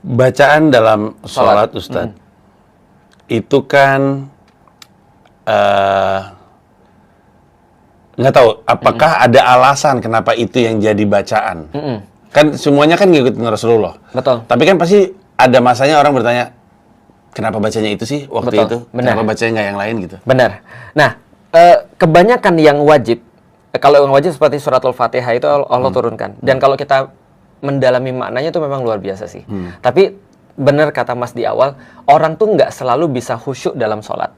Bacaan dalam sholat, Ustadz, itu kan nggak tahu apakah ada alasan kenapa itu yang jadi bacaan. Kan semuanya kan ngikutin Rasulullah. Betul. Tapi kan pasti ada masanya orang bertanya, kenapa bacanya itu sih waktu itu? Benar. Kenapa bacanya nggak yang lain gitu? Benar. Nah, kebanyakan yang wajib, kalau yang wajib seperti surat Al-Fatihah itu Allah turunkan. Dan kalau kita mendalami maknanya itu memang luar biasa sih. Tapi benar kata Mas di awal, orang tuh nggak selalu bisa khusyuk dalam sholat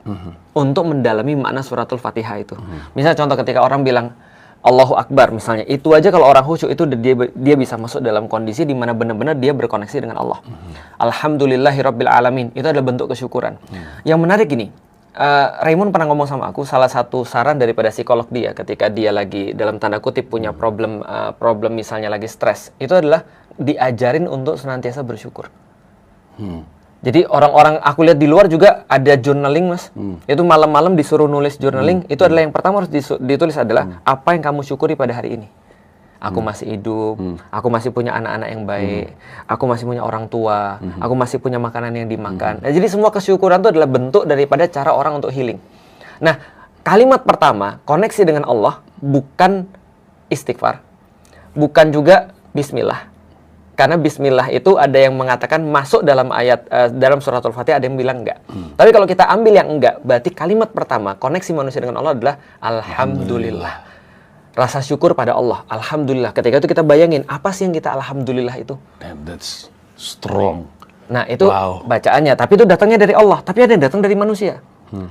untuk mendalami makna suratul Fatihah itu. Misalnya contoh ketika orang bilang Allahu Akbar misalnya, itu aja kalau orang khusyuk itu dia bisa masuk dalam kondisi di mana benar-benar dia berkoneksi dengan Allah. Alhamdulillahirabbil alamin, itu adalah bentuk kesyukuran. Yang menarik gini, Raymond pernah ngomong sama aku, salah satu saran daripada psikolog dia ketika dia lagi dalam tanda kutip punya problem misalnya lagi stres, itu adalah diajarin untuk senantiasa bersyukur. Jadi orang-orang aku lihat di luar juga ada journaling, Mas. Itu malam-malam disuruh nulis journaling. Itu adalah yang pertama harus ditulis adalah apa yang kamu syukuri pada hari ini. Aku masih hidup, aku masih punya anak-anak yang baik, aku masih punya orang tua, aku masih punya makanan yang dimakan. Nah, jadi semua kesyukuran itu adalah bentuk daripada cara orang untuk healing. Nah, kalimat pertama, koneksi dengan Allah, bukan istighfar, bukan juga bismillah. Karena bismillah itu ada yang mengatakan masuk dalam ayat, dalam surat Al-Fatihah ada yang bilang enggak. Tapi kalau kita ambil yang enggak, berarti kalimat pertama, koneksi manusia dengan Allah adalah Alhamdulillah. Rasa syukur pada Allah, Alhamdulillah. Ketika itu kita bayangin, apa sih yang kita Alhamdulillah itu? Damn, that's strong. Nah, itu bacaannya. Tapi itu datangnya dari Allah. Tapi ada yang datang dari manusia.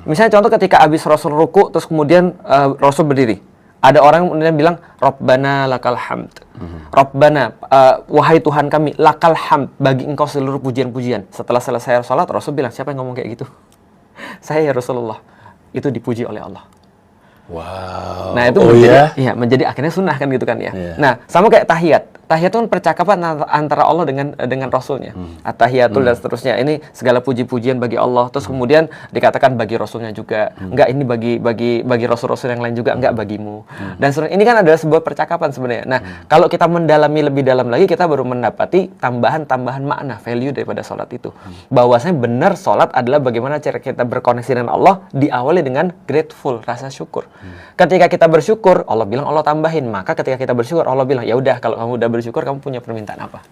Misalnya contoh ketika habis Rasul ruku, terus kemudian Rasul berdiri. Ada orang kemudian bilang, Rabbana lakal hamd. Rabbana, wahai Tuhan kami, lakal hamd. Bagi engkau seluruh pujian-pujian. Setelah selesai sholat, Rasul bilang, siapa yang ngomong kayak gitu? Saya ya Rasulullah. Itu dipuji oleh Allah. Wow. Nah itu menjadi akhirnya sunnah kan gitu kan ya. Nah sama kayak tahiyat. Tahiyat itu kan percakapan antara Allah dengan Rasulnya. At-tahiyatul dan seterusnya. Ini segala puji-pujian bagi Allah. Terus kemudian dikatakan bagi Rasulnya juga. Enggak, ini bagi Rasul-Rasul yang lain juga. Enggak bagimu. Dan ini kan adalah sebuah percakapan sebenarnya. Nah kalau kita mendalami lebih dalam lagi, kita baru mendapati tambahan makna, value daripada sholat itu. Bahwasanya benar sholat adalah bagaimana cara kita berkoneksi dengan Allah, diawali dengan grateful, rasa syukur. Ketika kita bersyukur, Allah bilang Allah tambahin. Maka ketika kita bersyukur, Allah bilang, ya udah kalau kamu udah bersyukur, kamu punya permintaan apa?